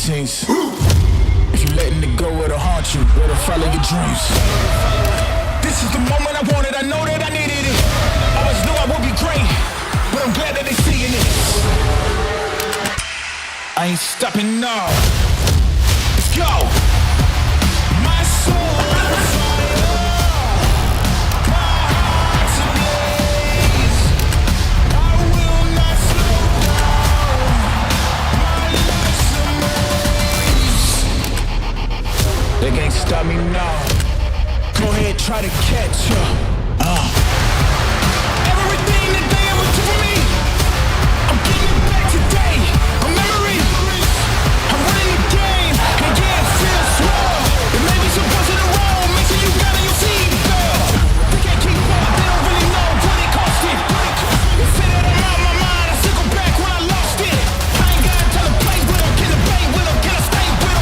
guillotines. If you letting it go, it'll haunt you. It'll follow your dreams. This is the moment I wanted. I know that I needed it. Always knew I would be great, but I'm glad that they seeing it. I ain't stopping now. Let's go. My soul on fire. My heart's ablaze. I will not slow down. My life's a maze. They can't stop me now. Go ahead, try to catch up. Everything that they ever took from me, I'm getting it back today. A memory. I'm winning the game, and yeah, it feels swell. It may be some buzz in the road, make sure you got in your seatbelt. They can't keep up, they don't really know what it cost it. They say that I'm out my mind, I circle back when I lost it. I ain't got time to play with them, can I play with them, can I stay with them?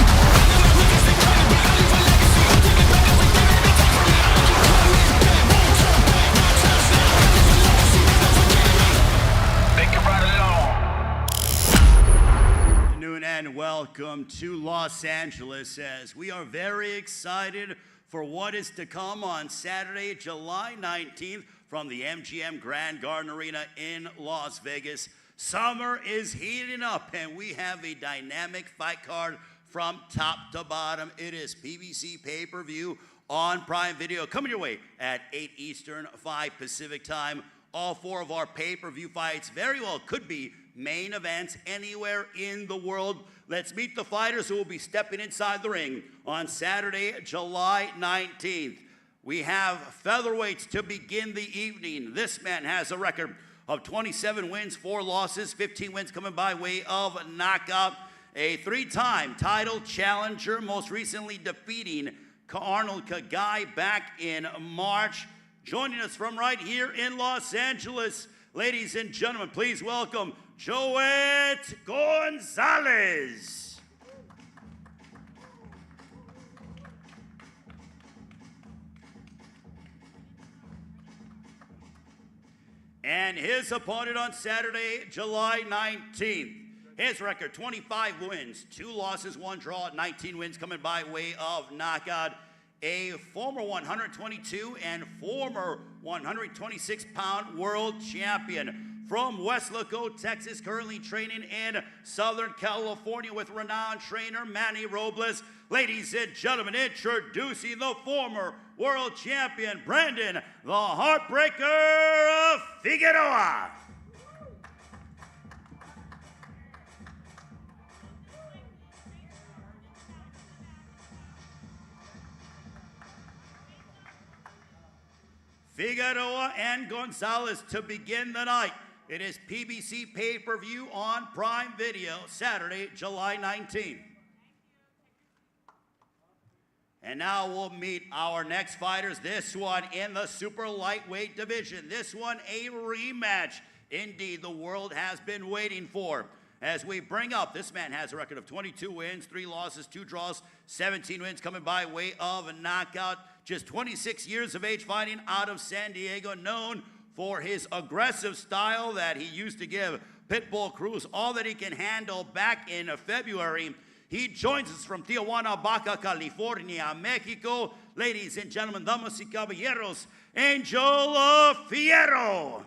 And welcome to Los Angeles, as we are very excited for what is to come on Saturday, July 19th from the MGM Grand Garden Arena in Las Vegas. Summer is heating up, and we have a dynamic fight card from top to bottom. It is PBC Pay-Per-View on Prime Video, coming your way at 8 Eastern, 5 Pacific time. All four of our pay-per-view fights very well could be main events anywhere in the world. Let's meet the fighters who will be stepping inside the ring on Saturday, July 19th. We have featherweights to begin the evening. This man has a record of 27 wins, 4 losses, 15 wins coming by way of knockout. A 3-time title challenger, most recently defeating Arnold Kagai back in March. Joining us from right here in Los Angeles, ladies and gentlemen, please welcome Joet Gonzalez. And his opponent on Saturday, July 19th. His record, 25 wins, 2 losses, 1 draw, 19 wins coming by way of knockout. A former 122 and former 126-pound world champion. From Weslaco, Texas, currently training in Southern California with renowned trainer Manny Robles. Ladies and gentlemen, introducing the former world champion, Brandon, the Heartbreaker of Figueroa. Figueroa and Gonzalez to begin the night. It is PBC Pay-Per-View on Prime Video, Saturday, July 19th. And now we'll meet our next fighters. This one in the super lightweight division. This one a rematch. Indeed, the world has been waiting for. As we bring up, this man has a record of 22 wins, 3 losses, 2 draws, 17 wins coming by way of a knockout. Just 26 years of age, fighting out of San Diego, known for his aggressive style that he used to give Pitbull Cruz all that he can handle back in February. He joins us from Tijuana, Baja California, Mexico. Ladies and gentlemen, damas y caballeros, Angel Fierro.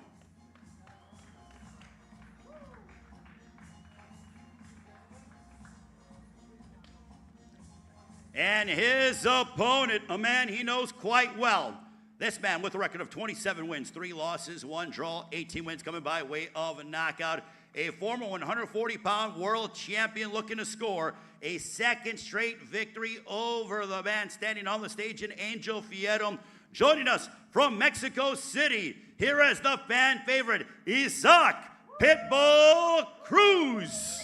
And his opponent, a man he knows quite well. This man with a record of 27 wins, 3 losses, 1 draw, 18 wins coming by way of a knockout. A former 140-pound world champion looking to score a 2nd straight victory over the man standing on the stage in Angel Fierro. Joining us from Mexico City, here is the fan favorite, Isaac Pitbull Cruz.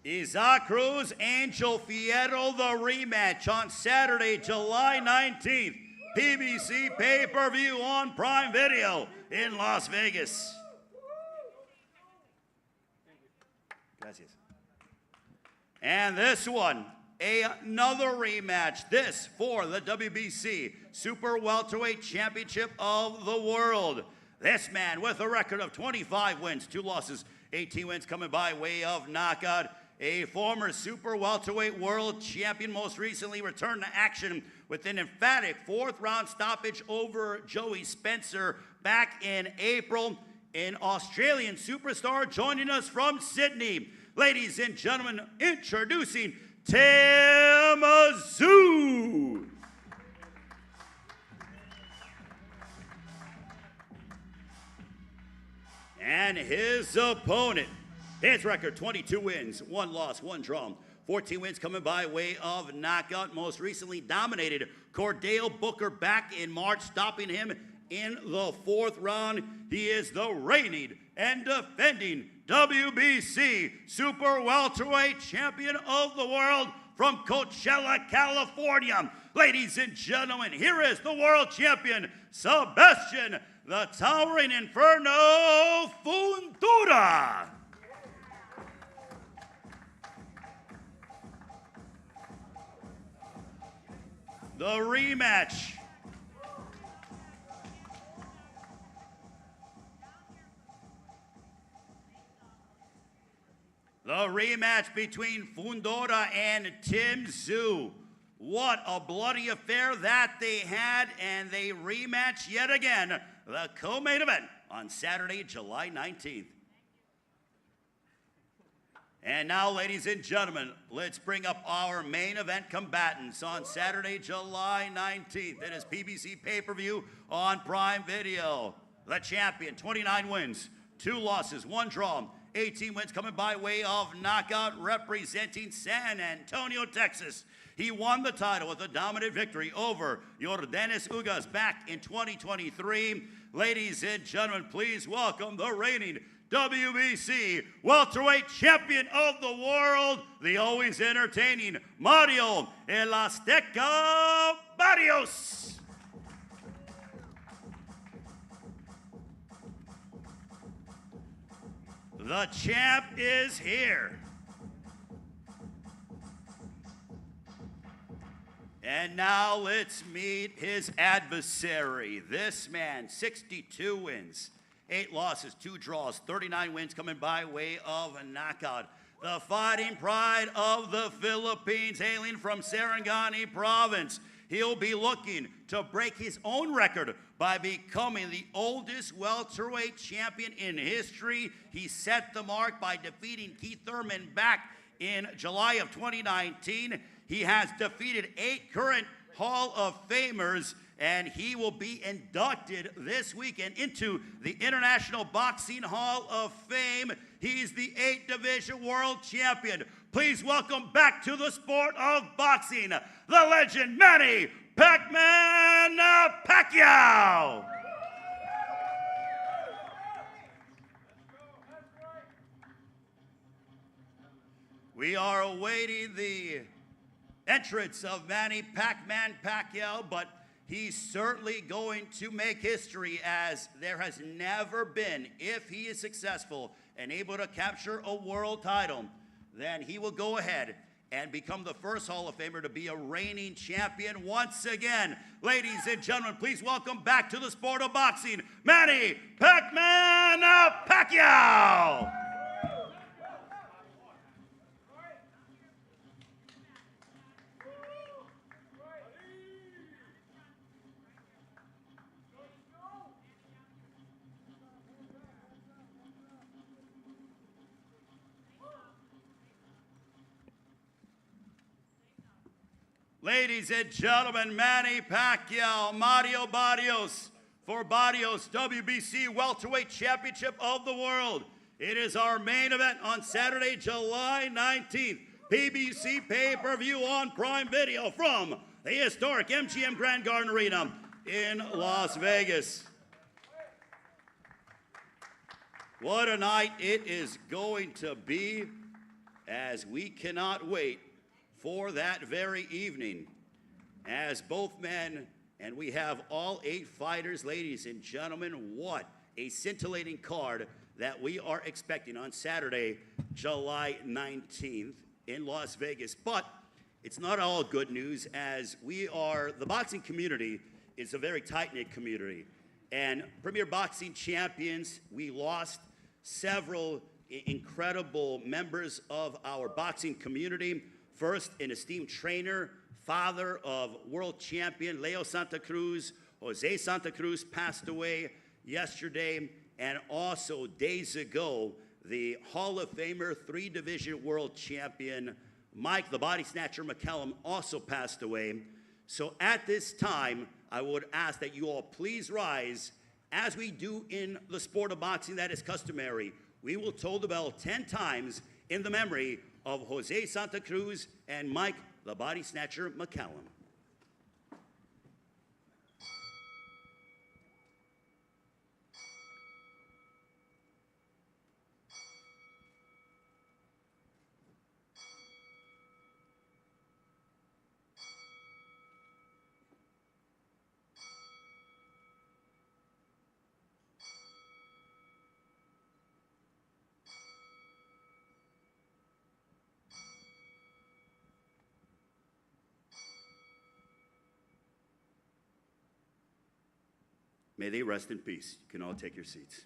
Isaac Cruz, Angel Fierro, the rematch on Saturday, July 19th. PBC Pay-Per-View on Prime Video in Las Vegas. Gracias. And this one, another rematch. This for the WBC Super Welterweight Championship of the World. This man with a record of 25 wins, 2 losses, 18 wins coming by way of knockout. A former Super Welterweight World Champion, most recently returned to action with an emphatic 4th-round stoppage over Joey Spencer back in April. An Australian superstar joining us from Sydney. Ladies and gentlemen, introducing Tim Tszyu. And his opponent, his record 22 wins, 1 loss, 1 draw, 14 wins coming by way of knockout. Most recently dominated Cordell Booker back in March, stopping him in the 4th round. He is the reigning and defending WBC Super Welterweight Champion of the World from Coachella, California. Ladies and gentlemen, here is the world champion, Sebastian, the Towering Inferno, Fundora. The rematch. The rematch between Fundora and Tim Tszyu. What a bloody affair that they had, and they rematch yet again, the co-main event on Saturday, July 19th. And now, ladies and gentlemen, let's bring up our main event combatants on Saturday, July 19th. It is PBC Pay-Per-View on Prime Video. The champion, 29 wins, 2 losses, 1 draw, 18 wins coming by way of knockout, representing San Antonio, Texas. He won the title with a dominant victory over Yordenis Ugas back in 2023. Ladies and gentlemen, please welcome the reigning WBC Welterweight Champion of the World, the always entertaining Mario El Azteca Barrios. The champ is here. And now let's meet his adversary. This man, 62 wins, 8 losses, 2 draws, 39 wins coming by way of a knockout. The fighting pride of the Philippines, hailing from Sarangani province. He'll be looking to break his own record by becoming the oldest welterweight champion in history. He set the mark by defeating Keith Thurman back in July of 2019. He has defeated 8 current Hall of Famers, and he will be inducted this weekend into the International Boxing Hall of Fame. He's the 8th Division World Champion. Please welcome back to the sport of boxing, the legend Manny Pacman Pacquiao. We are awaiting the entrance of Manny Pacman Pacquiao, but he's certainly going to make history, as there has never been, if he is successful and able to capture a world title, then he will go ahead and become the first Hall of Famer to be a reigning champion once again. Ladies and gentlemen, please welcome back to the sport of boxing, Manny Pacman Pacquiao. Ladies and gentlemen, Manny Pacquiao, Mario Barrios, for Barrios WBC Welterweight Championship of the World. It is our main event on Saturday, July 19th. PBC Pay-Per-View on Prime Video from the historic MGM Grand Garden Arena in Las Vegas. What a night it is going to be, as we cannot wait for that very evening, as both men, and we have all 8 fighters. Ladies and gentlemen, what a scintillating card that we are expecting on Saturday, July 19th. in Las Vegas. But it's not all good news, as the boxing community is a very tight-knit community. And Premier Boxing Champions, we lost several incredible members of our boxing community. First, an esteemed trainer, father of world champion Leo Santa Cruz, Jose Santa Cruz, passed away yesterday. And also, days ago, the Hall of Famer, three-division world champion, Mike the Body Snatcher McCallum, also passed away. So at this time, I would ask that you all please rise. As we do in the sport of boxing that is customary, we will toll the bell 10 times in the memory of Jose Santa Cruz and Mike the Body Snatcher McCallum. May they rest in peace. You can all take your seats.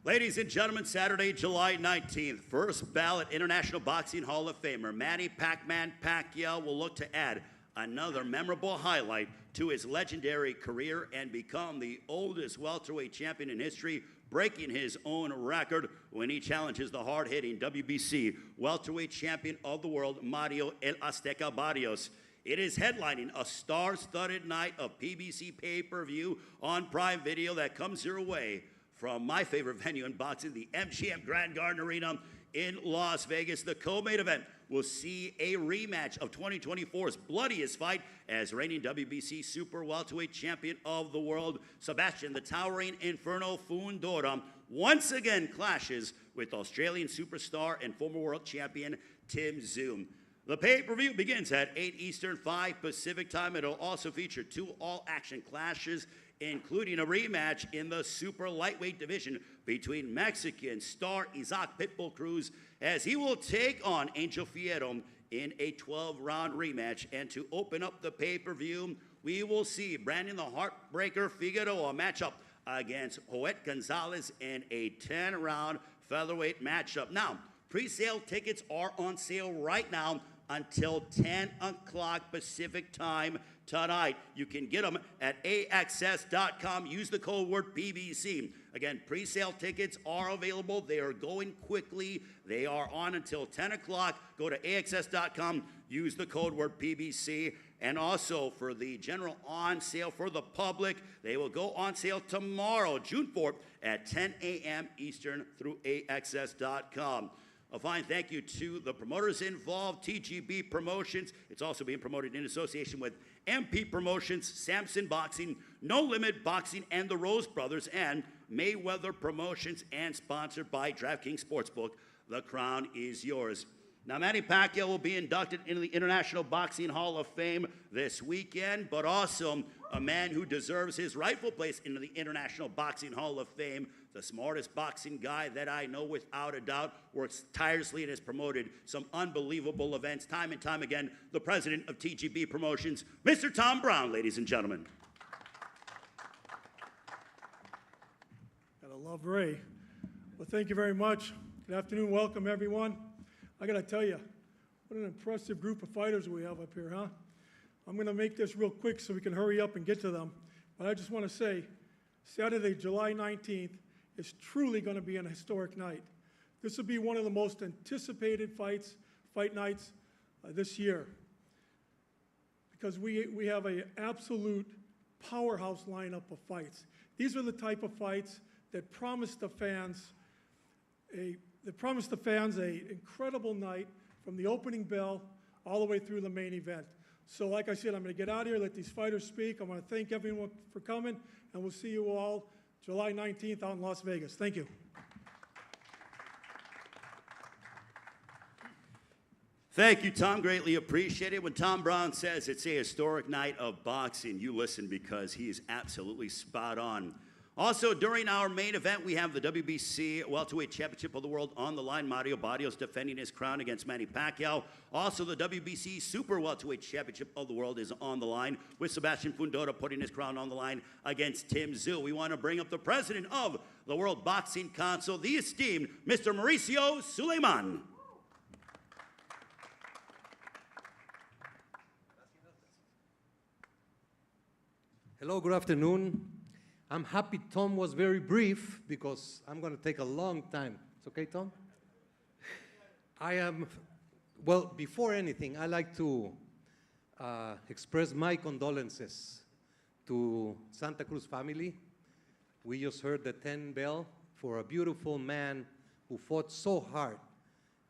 Ladies and gentlemen, Saturday, July 19th, first ballot International Boxing Hall of Famer Manny Pacman Pacquiao will look to add another memorable highlight to his legendary career and become the oldest welterweight champion in history, breaking his own record when he challenges the hard-hitting WBC welterweight champion of the world, Mario El Azteca Barrios. It is headlining a star-studded night of PBC Pay-Per-View on Prime Video that comes your way from my favorite venue in boxing, the MGM Grand Garden Arena in Las Vegas. The co-main event will see a rematch of 2024's bloodiest fight as reigning WBC Super Welterweight Champion of the world, Sebastian the Towering Inferno Fundora, once again clashes with Australian superstar and former world champion Tim Tszyu. The pay-per-view begins at 8 Eastern, 5 Pacific time. It'll also feature 2 all-action clashes, including a rematch in the super lightweight division between Mexican star Isaac Pitbull Cruz, as he will take on Angel Fierro in a 12-round rematch. And to open up the pay-per-view, we will see Brandon the Heartbreaker Figueroa match up against Joet Gonzalez in a 10-round featherweight matchup. Now, pre-sale tickets are on sale right now until 10 o'clock Pacific time tonight. You can get them at AXS.com. Use the code word PBC. Again, pre-sale tickets are available. They are going quickly. They are on until 10 o'clock. Go to AXS.com. Use the code word PBC. And also for the general on sale for the public, they will go on sale tomorrow, June 4th at 10 a.m. Eastern through AXS.com. A fine thank you to the promoters involved, TGB Promotions. It's also being promoted in association with MP Promotions, Samson Boxing, No Limit Boxing, and the Rose Brothers, and Mayweather Promotions, and sponsored by DraftKings Sportsbook. The crown is yours. Now, Manny Pacquiao will be inducted into the International Boxing Hall of Fame this weekend, but also a man who deserves his rightful place into the International Boxing Hall of Fame, the smartest boxing guy that I know without a doubt, works tirelessly and has promoted some unbelievable events time and time again, the president of TGB Promotions, Mr. Tom Brown, ladies and gentlemen. Gotta love Ray. Well, thank you very much. Good afternoon, welcome everyone. I gotta tell you, what an impressive group of fighters we have up here, huh? I'm gonna make this real quick so we can hurry up and get to them. But I just wanna say, Saturday, July 19th is truly gonna be an historic night. This will be one of the most anticipated fight nights this year. Because we have an absolute powerhouse lineup of fights. These are the type of fights that promise the fans an incredible night from the opening bell all the way through the main event. So like I said, I'm going to get out of here, let these fighters speak. I want to thank everyone for coming, and we'll see you all July 19th out in Las Vegas. Thank you. Thank you, Tom. Greatly appreciated. When Tom Brown says it's a historic night of boxing, you listen, because he is absolutely spot on. Also, during our main event, we have the WBC Welterweight Championship of the World on the line. Mario Barrios defending his crown against Manny Pacquiao. Also, the WBC Super Welterweight Championship of the World is on the line, with Sebastian Fundora putting his crown on the line against Tim Tszyu. We want to bring up the president of the World Boxing Council, the esteemed Mr. Mauricio Suleiman. Hello, good afternoon. I'm happy Tom was very brief because I'm going to take a long time. It's okay, Tom? Well, before anything, I'd like to express my condolences to Santa Cruz family. We just heard the 10 bell for a beautiful man who fought so hard,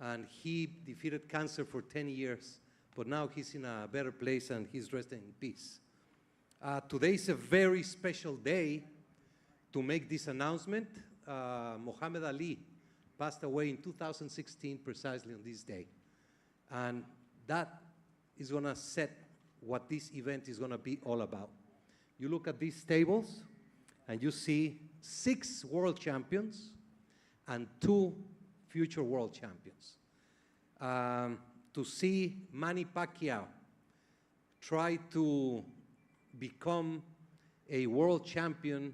and he defeated cancer for 10 years, but now he's in a better place and he's resting in peace. Today is a very special day to make this announcement. Muhammad Ali passed away in 2016 precisely on this day. And that is going to set what this event is going to be all about. You look at these tables and you see 6 world champions and 2 future world champions. To see Manny Pacquiao try to become a world champion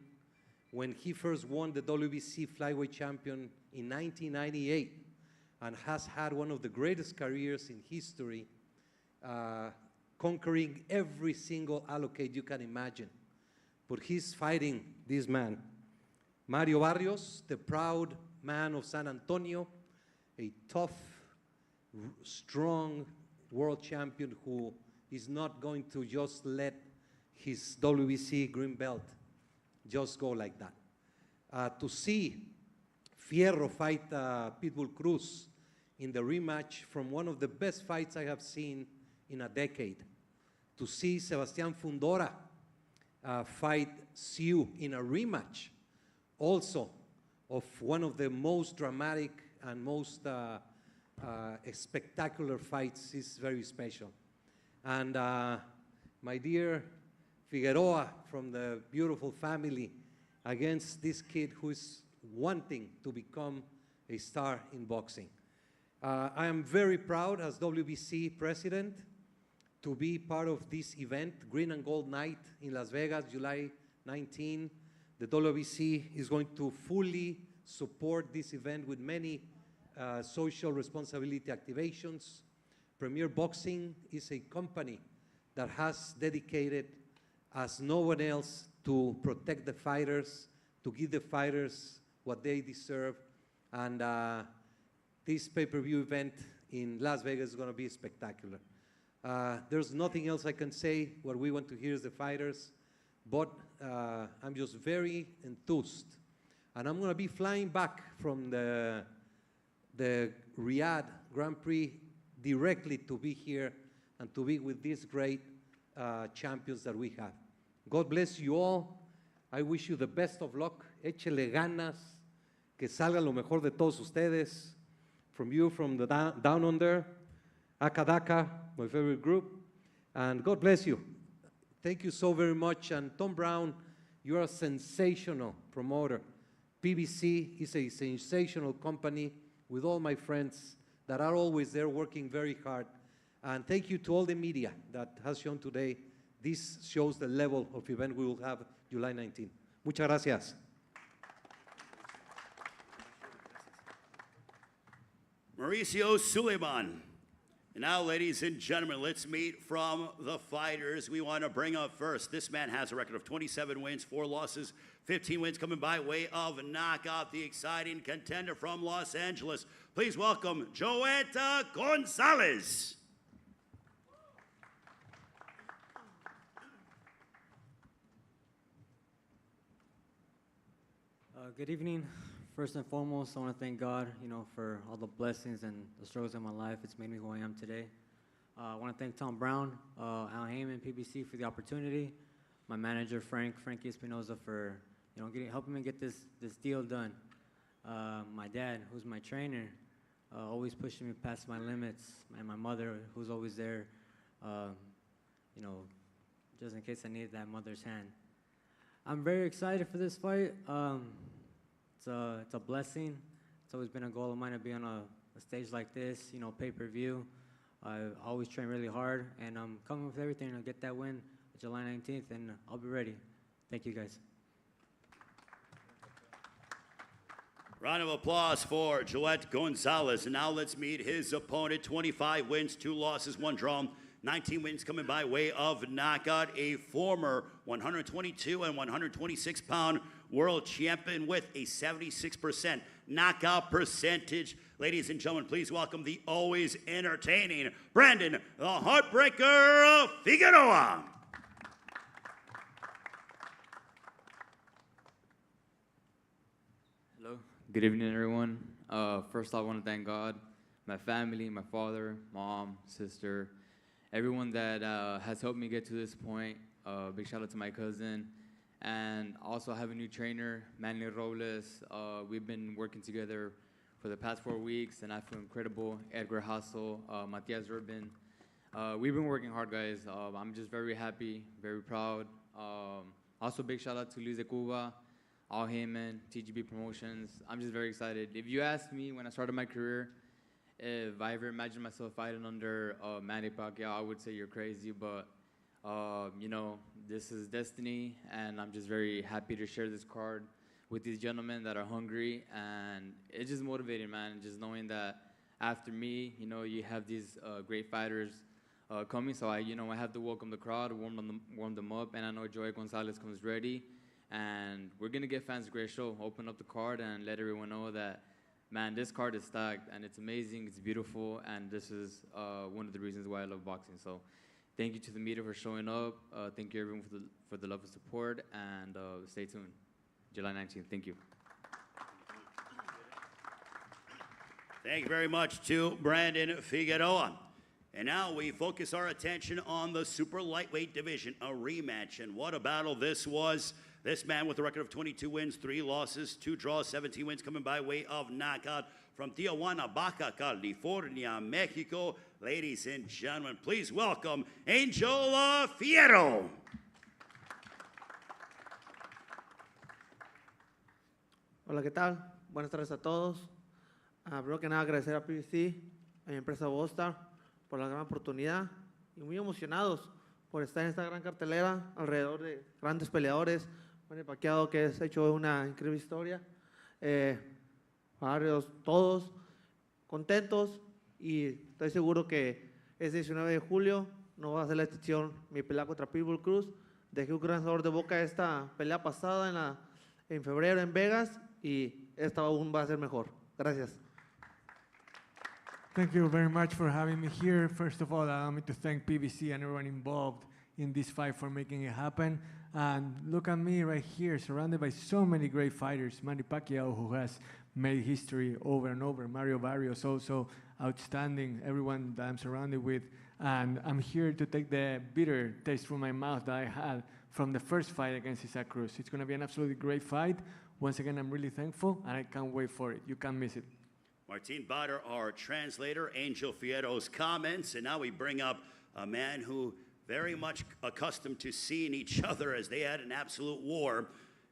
when he first won the WBC flyweight champion in 1998 and has had one of the greatest careers in history, conquering every single allocate you can imagine. But he's fighting this man. Mario Barrios, the proud man of San Antonio, a tough, strong world champion who is not going to just let his WBC green belt just go like that. To see Fierro fight Pitbull Cruz in the rematch from one of the best fights I have seen in a decade. To see Sebastian Fundora fight Tszyu in a rematch also of one of the most dramatic and most spectacular fights is very special. And my dear Figueroa from the beautiful family against this kid who is wanting to become a star in boxing. I am very proud as WBC president to be part of this event, Green and Gold Night in Las Vegas, July 19. The WBC is going to fully support this event with many social responsibility activations. Premier Boxing is a company that has dedicated as no one else to protect the fighters, to give the fighters what they deserve. And this pay-per-view event in Las Vegas is going to be spectacular. There's nothing else I can say. What we want to hear is the fighters. But I'm just very enthused. And I'm going to be flying back from the Riyadh Grand Prix directly to be here and to be with these great champions that we have. God bless you all. I wish you the best of luck. Échele ganas, que salga lo mejor de todos ustedes. From you, from the down under, Akadaka, my favorite group. And God bless you. Thank you so very much. And Tom Brown, you're a sensational promoter. PBC is a sensational company with all my friends that are always there working very hard. And thank you to all the media that has shown today. This shows the level of event we will have July 19. Muchas gracias. Mauricio Suleiman. And now, ladies and gentlemen, let's meet from the fighters. We want to bring up first. This man has a record of 27 wins, 4 losses, 15 wins coming by way of knockout. The exciting contender from Los Angeles. Please welcome Joet Gonzalez. Good evening. First and foremost, I want to thank God, for all the blessings and the struggles in my life. It's made me who I am today. I want to thank Tom Brown, Al Heyman, PBC for the opportunity. My manager, Frankie Espinoza, for helping me get this deal done. My dad, who's my trainer, always pushing me past my limits, and my mother, who's always there, just in case I need that mother's hand. I'm very excited for this fight. It's a blessing. It's always been a goal of mine to be on a stage like this, pay-per-view. I always train really hard, and I'm coming with everything to get that win July 19th, and I'll be ready. Thank you, guys. Round of applause for Joet Gonzalez. And now let's meet his opponent. 25 wins, 2 losses, 1 draw. 19 wins coming by way of knockout. A former 122 and 126-pound world champion with a 76% knockout percentage. Ladies and gentlemen, please welcome the always entertaining Brandon, the Heartbreaker Figueroa. Hello. Good evening, everyone. First, I want to thank God, my family, my father, mom, sister, everyone that has helped me get to this point. Big shout out to my cousin. And also I have a new trainer, Manny. We've been working together for the past 4 weeks, and I feel incredible. Edgar Hassel, Matias Urban. We've been working hard, guys. I'm just very happy, very proud. Also, big shout out to Luis de Cuba, Al Heyman, TGB Promotions. I'm just very excited. If you asked me when I started my career, if I ever imagined myself fighting under Manny Pacquiao, I would say you're crazy, but this is destiny, and I'm just very happy to share this card with these gentlemen that are hungry, and it's just motivating, man, just knowing that after me, you have these great fighters coming, so I have to welcome the crowd, warm them up, and I know Joet Gonzalez comes ready, and we're going to get fans a great show, open up the card, and let everyone know that, man, this card is stacked, and it's amazing, it's beautiful, and this is one of the reasons why I love boxing. So thank you to the media for showing up. Thank you, everyone, for the love and support, and stay tuned. July 19th. Thank you. Thank you very much to Brandon Figueroa. And now we focus our attention on the super lightweight division, a rematch. And what a battle this was. This man with a record of 22 wins, 3 losses, 2 draws, 17 wins coming by way of knockout from Tijuana, Baja California, Mexico. Ladies and gentlemen, please welcome Angel Fierro. Hola, ¿qué tal? Buenas tardes a todos. Primero que nada, agradecer a PBC, a mi empresa Bostar, por la gran oportunidad y muy emocionados por estar en esta gran cartelera alrededor de grandes peleadores. Manny Pacquiao, que ha hecho una increíble historia. Barrios, todos contentos, y estoy seguro que ese 19 de julio no va a ser la excepción. Mi pelea contra Pitbull Cruz. Dejé un gran sabor de boca esta pelea pasada en febrero en Vegas, y esta aún va a ser mejor. Gracias. Thank you very much for having me here. First of all, allow me to thank PBC and everyone involved in this fight for making it happen. And look at me right here, surrounded by so many great fighters. Manny Pacquiao, who has made history over and over. Mario Barrios, also outstanding. Everyone that I'm surrounded with. And I'm here to take the bitter taste from my mouth that I had from the first fight against Cruz. It's going to be an absolutely great fight. Once again, I'm really thankful, and I can't wait for it. You can't miss it. Martin Bader, our translator, Angel Fierro's comments, and now we bring up a man who very much accustomed to seeing each other as they had an absolute war.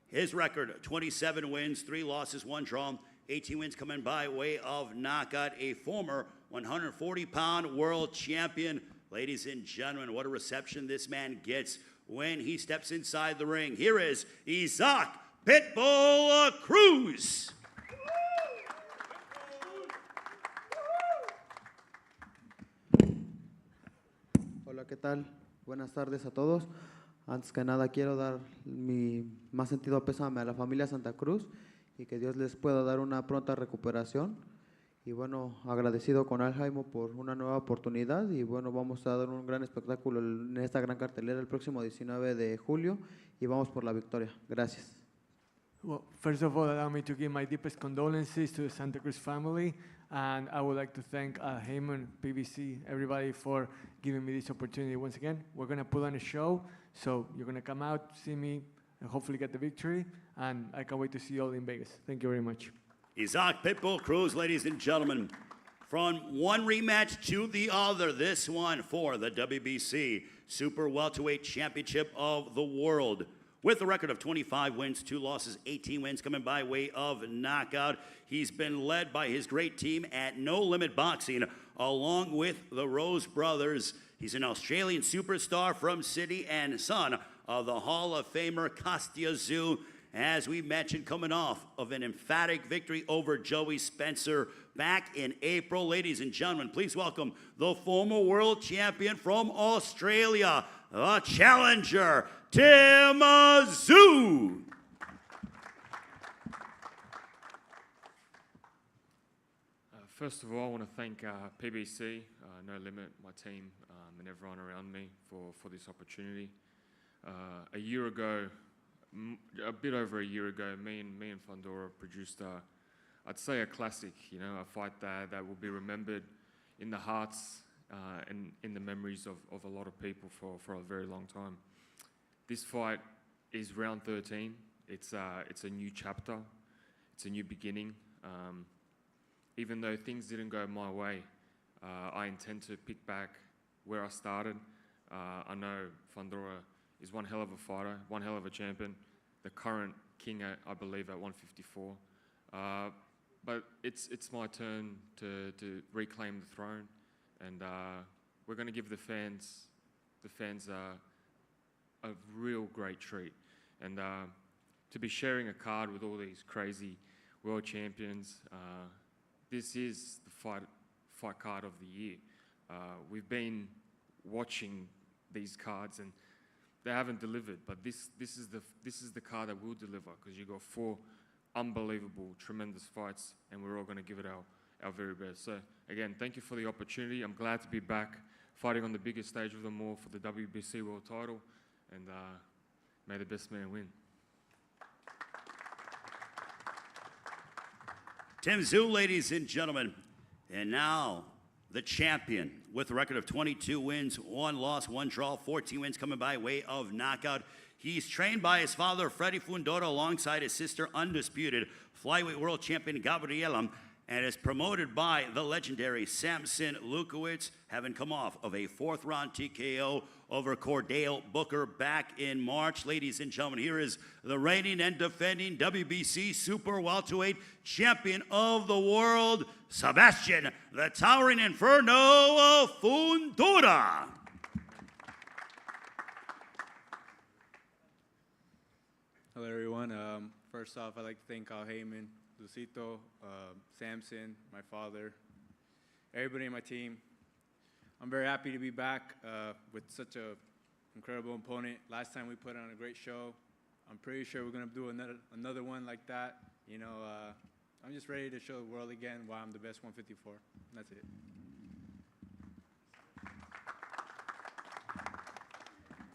His record, 27 wins, 3 losses, 1 draw, 18 wins coming by way of knockout, a former 140-pound world champion. Ladies and gentlemen, what a reception this man gets when he steps inside the ring. Here is Isaac Pitbull Cruz. Hola, ¿qué tal? Buenas tardes a todos. Antes que nada quiero dar mi más sentido pésame a la familia Santa Cruz y que Dios les pueda dar una pronta recuperación. Y bueno, agradecido con Aljaimo por una nueva oportunidad, y bueno, vamos a dar un gran espectáculo en esta gran cartelera el próximo 19 de julio y vamos por la victoria. Gracias. Well, first of all, allow me to give my deepest condolences to the Santa Cruz family, and I would like to thank Heyman, PBC, everybody for giving me this opportunity once again. We're going to put on a show, so you're going to come out, see me, and hopefully get the victory, and I can't wait to see you all in Vegas. Thank you very much. Isaac Pitbull Cruz, ladies and gentlemen. From one rematch to the other, this one for the WBC Super Welterweight Championship of the World. with a record of 25 wins, 2 losses, 18 wins coming by way of knockout. He's been led by his great team at No Limit Boxing, along with the Rose brothers. He's an Australian superstar from Sydney and son of the Hall of Famer Kostya Tszyu. As we mentioned, coming off of an emphatic victory over Joey Spencer back in April. Ladies and gentlemen, please welcome the former world champion from Australia, the challenger, Tim Tszyu. First of all, I want to thank PBC, No Limit, my team, and everyone around me for this opportunity. A year ago, a bit over a year ago, me and Fundora produced, I'd say, a classic. You know, a fight that will be remembered in the hearts and in the memories of a lot of people for a very long time. This fight is round 13. It's a new chapter. It's a new beginning. Even though things didn't go my way, I intend to pick back where I started. I know Fundora is one hell of a fighter, one hell of a champion, the current king, I believe, at 154. But it's my turn to reclaim the throne, and we're going to give the fans a real great treat. And to be sharing a card with all these crazy world champions, this is the fight card of the year. We've been watching these cards and they haven't delivered, but this is the card that will deliver, because you got 4 unbelievable, tremendous fights, and we're all going to give it our very best. So again, thank you for the opportunity. I'm glad to be back fighting on the biggest stage of them all for the WBC world title, and may the best man win. Tim Tszyu, ladies and gentlemen, and now the champion with a record of 22 wins, 1 loss, 1 draw, 14 wins coming by way of knockout. He's trained by his father, Freddie Fundora, alongside his sister, undisputed flyweight world champion Gabriela, and is promoted by the legendary Samson Lukowicz, having come off of a 4th-round TKO over Cordell Booker back in March. Ladies and gentlemen, here is the reigning and defending WBC Super Welterweight Champion of the World, Sebastian, the Towering Inferno of Fundora. Hello, everyone. First off, I'd like to thank Al Heyman, Lucito, Samson, my father, everybody in my team. I'm very happy to be back with such an incredible opponent. Last time we put on a great show. I'm pretty sure we're going to do another one like that. You know, I'm just ready to show the world again why I'm the best 154. That's it.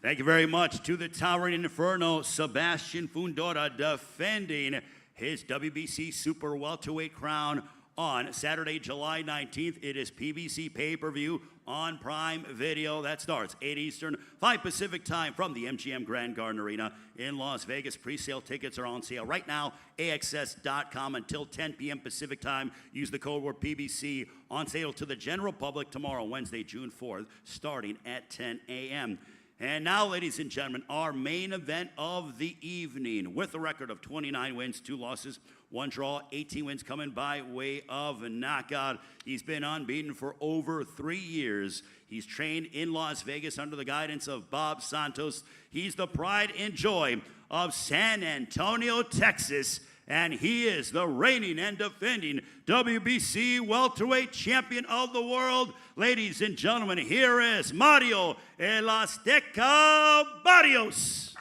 Thank you very much to the Towering Inferno, Sebastian Fundora, defending his WBC Super Welterweight crown on Saturday, July 19th. It is PBC Pay-Per-View on Prime Video. That starts 8 Eastern, 5 Pacific time from the MGM Grand Garden Arena in Las Vegas. Pre-sale tickets are on sale right now, AXS.com, until 10 p.m. Pacific time. Use the code word PBC, on sale to the general public tomorrow, Wednesday, June 4th, starting at 10 a.m. And now, ladies and gentlemen, our main event of the evening, with a record of 29 wins, 2 losses, 1 draw, 18 wins coming by way of a knockout. He's been unbeaten for over 3 years. He's trained in Las Vegas under the guidance of Bob Santos. He's the pride and joy of San Antonio, Texas, and he is the reigning and defending WBC welterweight champion of the world. Ladies and gentlemen, here is Mario El Azteca Barrios.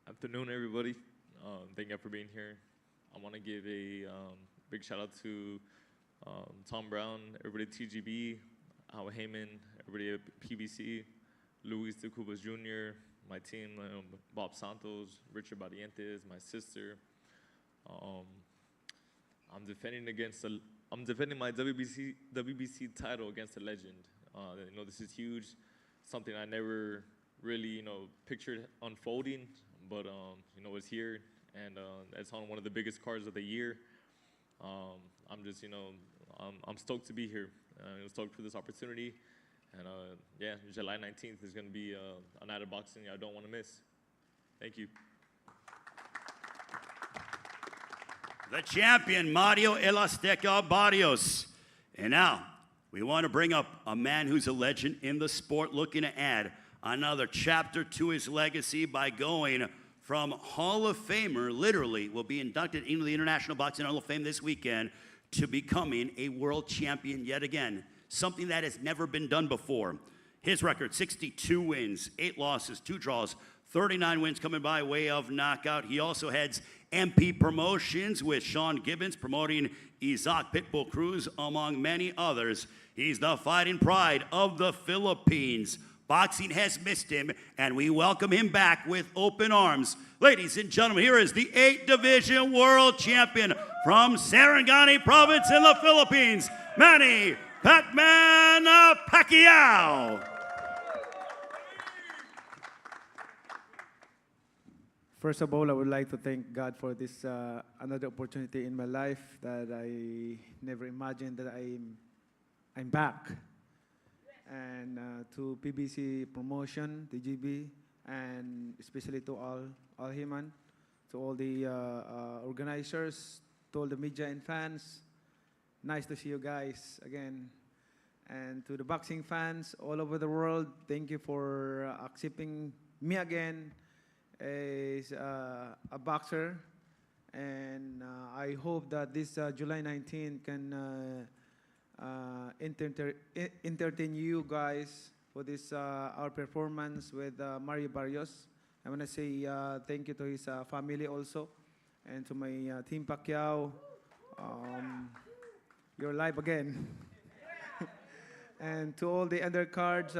Afternoon, everybody. Thank you for being here. I want to give a big shout out to Tom Brown, everybody at TGB, Al Heyman, everybody at PBC, Luis de Cubas Jr., my team, Bob Santos, Richard Barrientos, my sister. I'm defending my WBC title against a legend. You know, this is huge, something I never really, pictured unfolding, but you know, it's here, and it's on one of the biggest cards of the year. I'm just, I'm stoked to be here. Stoked for this opportunity. And yeah, July 19th is going to be a night of boxing I don't want to miss. Thank you. The champion, Mario El Azteca Barrios. And now, we want to bring up a man who's a legend in the sport, looking to add another chapter to his legacy by going from Hall of Famer, literally will be inducted into the International Boxing Hall of Fame this weekend, to becoming a world champion yet again, something that has never been done before. His record, 62 wins, 8 losses, 2 draws, 39 wins coming by way of knockout. He also heads MP Promotions with Sean Gibbons, promoting Isaac Pitbull Cruz, among many others. He's the fighting pride of the Philippines. Boxing has missed him, and we welcome him back with open arms. Ladies and gentlemen, here is the 8-division world champion from Sarangani Province in the Philippines, Manny Pacman Pacquiao. First of all, I would like to thank God for this another opportunity in my life that I never imagined that I'm back. And to PBC Promotion, TGB, and especially to all Himan, to all the organizers, to all the media and fans. Nice to see you guys again. And to the boxing fans all over the world, thank you for accepting me again as a boxer. And I hope that this July 19th can entertain you guys for this our performance with Mario Barrios. I want to say thank you to his family also, and to my team Pacquiao. You're live again. And to all the undercards,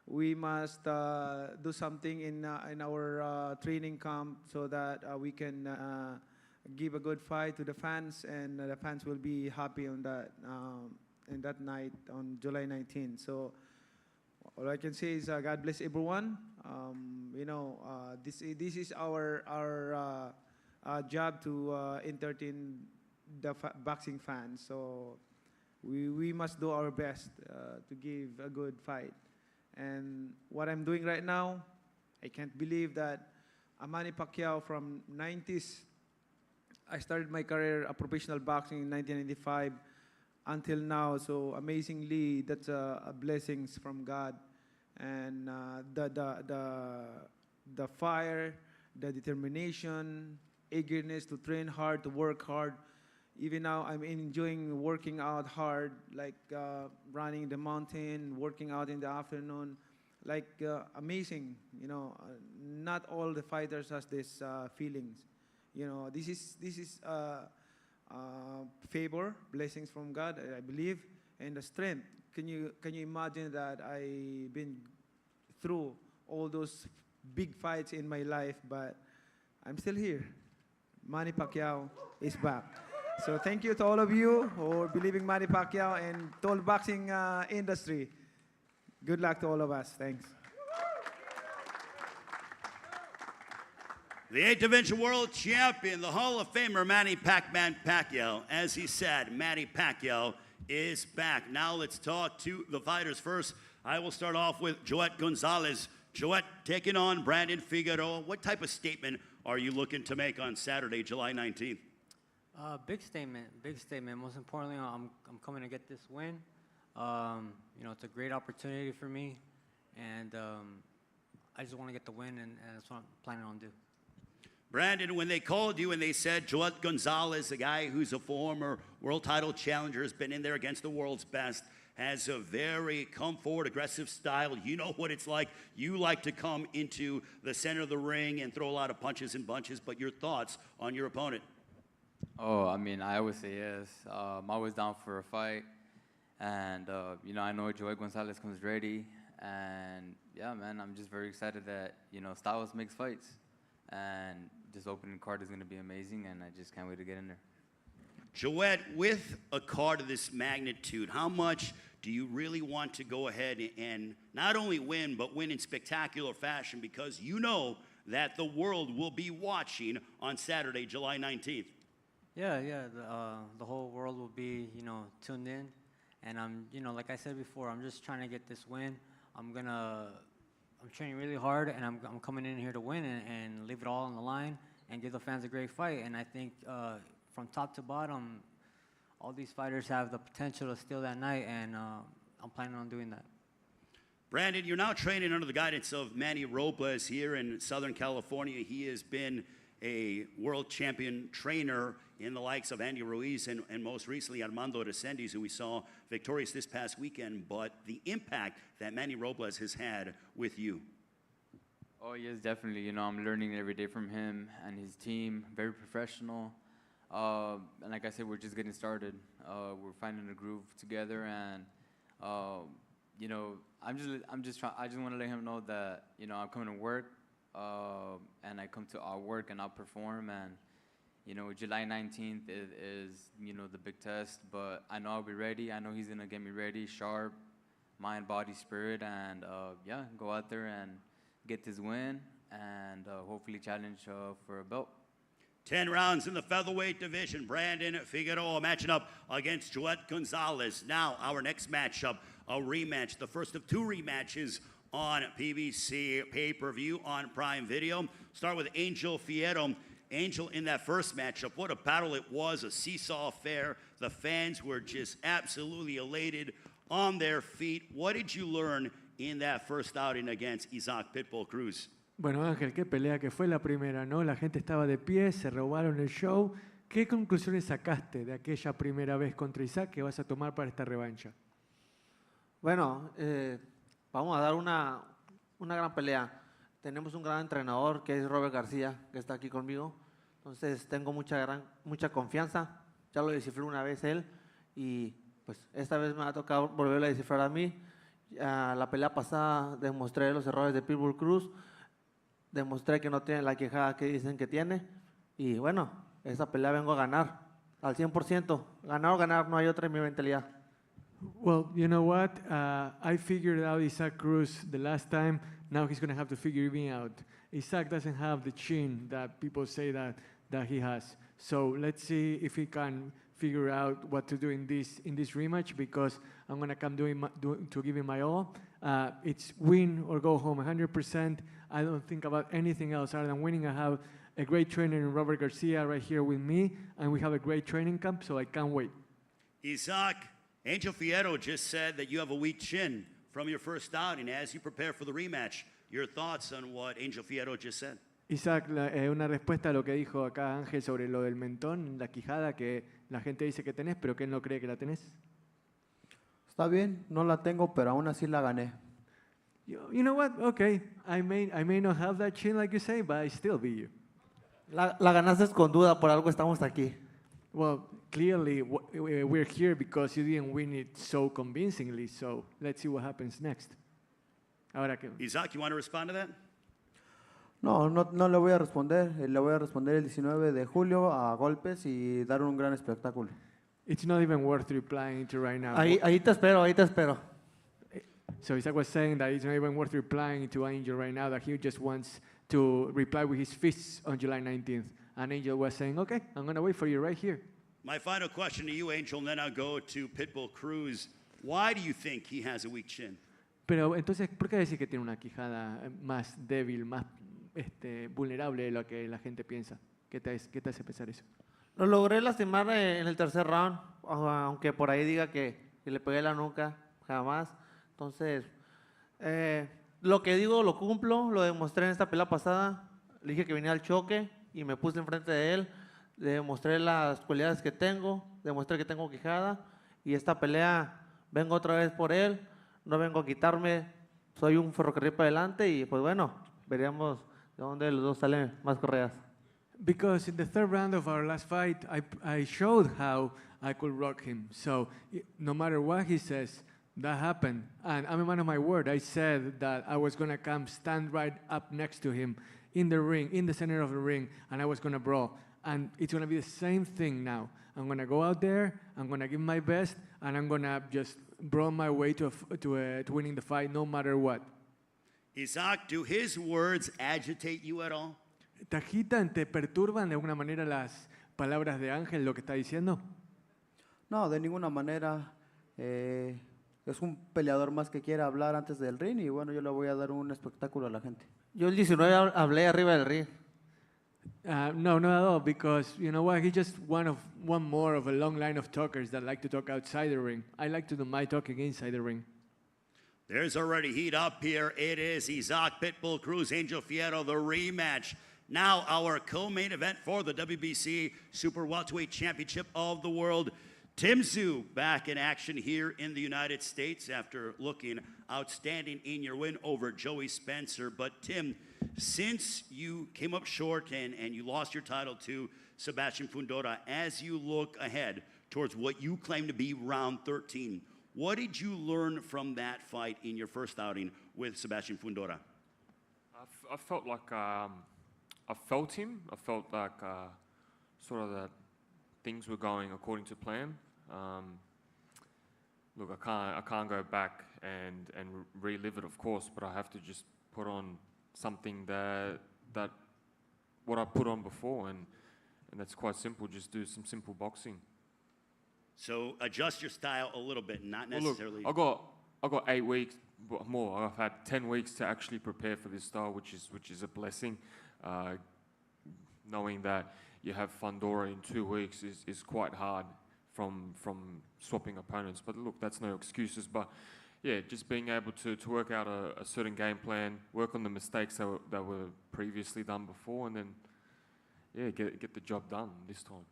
we must do something in our training camp so that we can give a good fight to the fans, and the fans will be happy on that night on July 19th. So all I can say is God bless everyone. This is our job to entertain the boxing fans. So we must do our best to give a good fight. And what I'm doing right now, I can't believe that Manny Pacquiao from 90s. I started my career of professional boxing in 1995 until now. So amazingly, that's a blessings from God. And the fire, the determination, eagerness to train hard, to work hard. Even now, I'm enjoying working out hard, like running the mountain, working out in the afternoon, like amazing. Not all the fighters has this feelings. This is favor, blessings from God, I believe, and the strength. Can you imagine that I've been through all those big fights in my life, but I'm still here. Manny Pacquiao is back. So thank you to all of you for believing Manny Pacquiao and to all boxing industry. Good luck to all of us. Thanks. The 8-division world champion, the Hall of Famer, Manny Pacman Pacquiao. As he said, Manny Pacquiao is back. Now let's talk to the fighters first. I will start off with Joet Gonzalez. Joet taking on Brandon Figueroa. What type of statement are you looking to make on Saturday, July 19th? Big statement, big statement. Most importantly, I'm coming to get this win. It's a great opportunity for me, and I just want to get the win, and that's what I'm planning on doing. Brandon, when they called you and they said Joet Gonzalez, a guy who's a former world title challenger, has been in there against the world's best, has a very come-forward, aggressive style. You know what it's like. You like to come into the center of the ring and throw a lot of punches and bunches, but your thoughts on your opponent? Oh, I always say yes. I'm always down for a fight. And, I know Joet Gonzalez comes ready. And, yeah, man, I'm just very excited that, styles makes fights. And this opening card is going to be amazing, and I just can't wait to get in there. Joet, with a card of this magnitude, how much do you really want to go ahead and not only win, but win in spectacular fashion, because you know that the world will be watching on Saturday, July 19th? Yeah, the whole world will be, tuned in, And I'm, like I said before, I'm just trying to get this win. I'm training really hard, and I'm coming in here to win and leave it all on the line and give the fans a great fight. And I think from top to bottom, all these fighters have the potential to steal that night, and I'm planning on doing that. Brandon, you're now training under the guidance of Manny Robles here in Southern California. He has been a world champion trainer in the likes of Andy Ruiz and most recently Armando Resendiz, who we saw victorious this past weekend. But the impact that Manny Robles has had with you. Oh, yes, definitely. I'm learning every day from him and his team. Very professional. And like I said, we're just getting started. We're finding a groove together, and I just want to let him know that I'm coming to work, and I come to our work and I'll perform. And July 19th is the big test, but I know I'll be ready. I know he's gonna get me ready, sharp, mind, body, spirit, and go out there and get this win, and hopefully challenge for a belt. 10 rounds in the featherweight division. Brandon Figueroa matching up against Joet Gonzalez. Now, our next matchup, a rematch, the first of two rematches on PBC Pay-Per-View on Prime Video. Start with Angel Fierro. Angel, in that first matchup, what a battle it was, a seesaw affair. The fans were just absolutely elated, on their feet. What did you learn in that first outing against Isaac Pitbull Cruz? Bueno, Ángel, qué pelea que fue la primera, ¿no? La gente estaba de pie, se robaron el show. ¿Qué conclusiones sacaste de aquella primera vez contra Isaac que vas a tomar para esta revancha? Bueno, vamos a dar una gran pelea. Tenemos un gran entrenador que es Robert García, que está aquí conmigo. Entonces tengo mucha confianza. Ya lo descifré una vez él y pues esta vez me ha tocado volverlo a descifrar a mí. La pelea pasada demostré los errores de Pitbull Cruz. Demostré que no tiene la quejada que dicen que tiene. Y bueno, esa pelea vengo a ganar al 100%. Ganar o ganar, no hay otra en mi mentalidad. Well, you know what? I figured out Isaac Cruz the last time. Now he's going to have to figure me out. Isaac doesn't have the chin that people say that he has. So let's see if he can figure out what to do in this rematch, because I'm going to come to give him my all. It's win or go home 100%. I don't think about anything else other than winning. I have a great trainer in Robert Garcia right here with me, and we have a great training camp, so I can't wait. Isaac, Angel Fierro just said that you have a weak chin from your first outing. As you prepare for the rematch, your thoughts on what Angel Fierro just said? Isaac, una respuesta a lo que dijo acá Ángel sobre lo del mentón, la quijada que la gente dice que tenés, pero que él no cree que la tenés. Está bien, no la tengo, pero aún así la gané. You know what? Okay, I may not have that chin like you say, but I still beat you. La ganaste con duda, por algo estamos aquí. Well, clearly we're here because you didn't win it so convincingly, so let's see what happens next. Ahora que... Isaac, you want to respond to that? No le voy a responder. Le voy a responder el 19 de julio a golpes y dar un gran espectáculo. It's not even worth replying to right now. Ahí te espero. So Isaac was saying that it's not even worth replying to Angel right now, that he just wants to reply with his fists on July 19th. And Angel was saying, okay, I'm going to wait for you right here. My final question to you, Angel, and then I'll go to Pitbull Cruz. Why do you think he has a weak chin? Pero entonces, ¿por qué decir que tiene una quijada más débil, más vulnerable de lo que la gente piensa? ¿Qué te hace pensar eso? Lo logré lastimar en el tercer round, aunque por ahí diga que le pegué la nuca, jamás. Entonces, lo que digo lo cumplo, lo demostré en esta pelea pasada. Le dije que venía al choque y me puse enfrente de él. Le demostré las cualidades que tengo, demostré que tengo quijada. Y esta pelea vengo otra vez por él, no vengo a quitarme, soy un ferrocarril para adelante y pues bueno, veríamos de dónde los dos salen más correas. Because in the third round of our last fight, I showed how I could rock him. So no matter what he says, that happened. And I'm a man of my word. I said that I was going to come stand right up next to him in the ring, in the center of the ring, and I was going to brawl. And it's going to be the same thing now. I'm going to go out there, I'm going to give my best, and I'm going to just brawl my way to winning the fight no matter what. Isaac, do his words agitate you at all? ¿Te agitan, te perturban de alguna manera las palabras de Ángel, lo que está diciendo? No, de ninguna manera. Es un peleador más que quiere hablar antes del ring y bueno, yo le voy a dar un espectáculo a la gente. Yo el 19 hablé arriba del ring. No, not at all, because you know what? He's just one more of a long line of talkers that like to talk outside the ring. I like to do my talking inside the ring. There's already heat up here. It is Isaac Pitbull Cruz, Angel Fierro, the rematch. Now our co-main event for the WBC Super Welterweight Championship of the World. Tim Tszyu back in action here in the United States after looking outstanding in your win over Joey Spencer. But Tim, since you came up short and you lost your title to Sebastian Fundora, as you look ahead towards what you claim to be round 13, what did you learn from that fight in your first outing with Sebastian Fundora? I felt like I felt him. I felt like sort of that things were going according to plan. Look, I can't go back and relive it, of course, but I have to just put on something that what I put on before, and that's quite simple. Just do some simple boxing. So adjust your style a little bit, not Well, necessarily. look, I got 8 weeks more. I've had 10 weeks to actually prepare for this style, which is a blessing. Knowing that you have Fundora in 2 weeks is quite hard from swapping opponents. But look, that's no excuses. But yeah, just being able to work out a certain game plan, work on the mistakes that were previously done before, and then yeah, get the job done this time.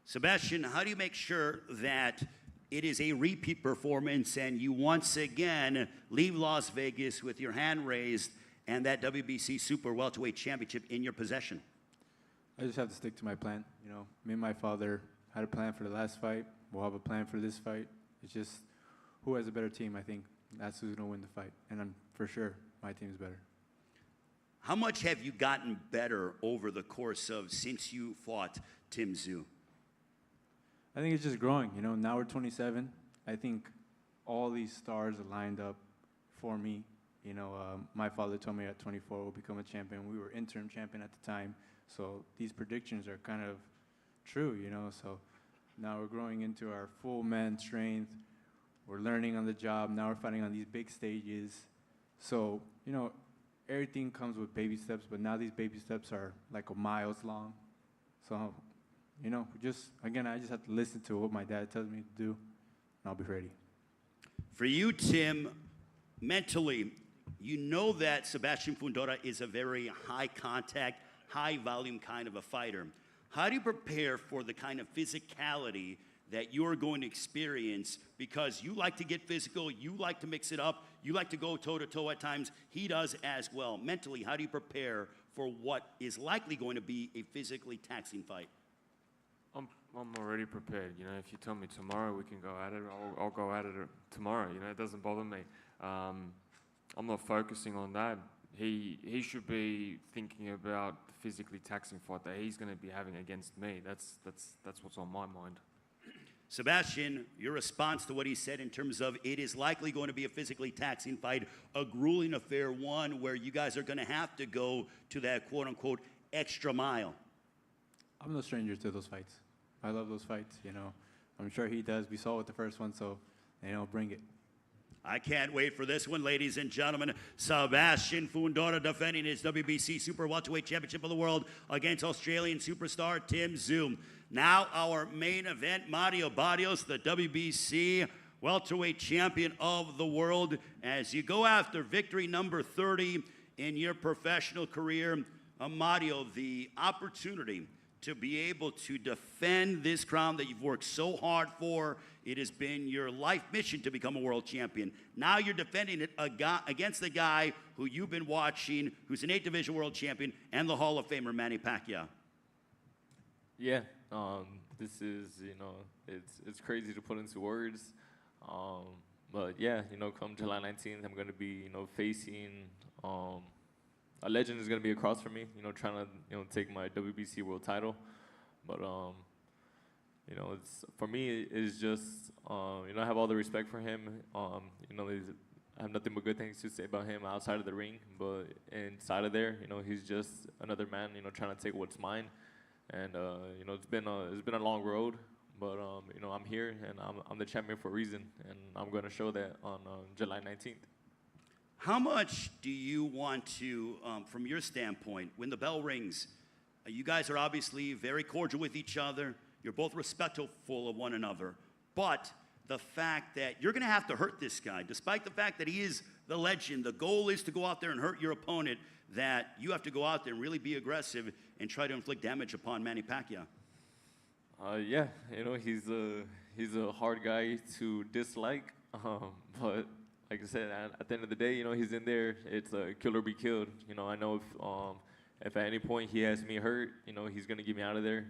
Sebastian, how do you make sure that it is a repeat performance and you once again leave Las Vegas with your hand raised and that WBC Super Welterweight Championship in your possession? I just have to stick to my plan. You know, me and my father had a plan for the last fight. We'll have a plan for this fight. It's just who has a better team, I think. That's who's going to win the fight. And for sure, my team's better. How much have you gotten better over the course of since you fought Tim Tszyu? I think it's just growing. You know, now we're 27. I think all these stars are lined up for me. You know, my father told me at 24 we'll become a champion. We were interim champion at the time. So these predictions are kind of true, you know. So now we're growing into our full man strength. We're learning on the job. Now we're fighting on these big stages. So, you know, everything comes with baby steps, but now these baby steps are like miles long. So, you know, again, I just have to listen to what my dad tells me to do, and I'll be ready. For you, Tim, mentally, you know that Sebastian Fundora is a very high contact, high volume kind of a fighter. How do you prepare for the kind of physicality that you're going to experience? Because you like to get physical, you like to mix it up, you like to go toe-to-toe at times. He does as well. Mentally, how do you prepare for what is likely going to be a physically taxing fight? I'm already prepared. You know, if you tell me tomorrow we can go at it, I'll go at it tomorrow. You know, it doesn't bother me. I'm not focusing on that. He should be thinking about the physically taxing fight that he's going to be having against me. That's what's on my mind. Sebastian, your response to what he said in terms of it is likely going to be a physically taxing fight, a grueling affair, one where you guys are going to have to go to that quote-unquote extra mile. I'm no stranger to those fights. I love those fights, you know. I'm sure he does. We saw it with the first one, so, you know, bring it. I can't wait for this one, ladies and gentlemen. Sebastian Fundora defending his WBC Super Welterweight Championship of the World against Australian superstar Tim Tszyu. Now our main event, Mario Barrios, the WBC Welterweight Champion of the World. As you go after victory number 30 in your professional career, Mario, the opportunity to be able to defend this crown that you've worked so hard for. It has been your life mission to become a world champion. Now you're defending it against the guy who you've been watching, who's an 8th Division world champion, and the Hall of Famer, Manny Pacquiao. Yeah, this is, you know, it's crazy to put into words. But yeah, you know, come July 19th, I'm going to be, you know, facing a legend is going to be across from me, you know, trying to, you know, take my WBC world title. But, you know, it's, for me, it's just, you know, I have all the respect for him. You know, I have nothing but good things to say about him outside of the ring. But inside of there, you know, he's just another man, you know, trying to take what's mine. And, you know, it's been a long road. But I'm here, and I'm the champion for a reason, and I'm going to show that on July 19th. How much do you want to, from your standpoint, when the bell rings, you guys are obviously very cordial with each other. You're both respectful of one another. But the fact that you're going to have to hurt this guy, despite the fact that he is the legend, the goal is to go out there and hurt your opponent, that you have to go out there and really be aggressive and try to inflict damage upon Manny Pacquiao. Yeah, he's a hard guy to dislike, but like I said, at the end of the day, he's in there. It's a kill or be killed. I know if at any point he has me hurt, he's gonna get me out of there.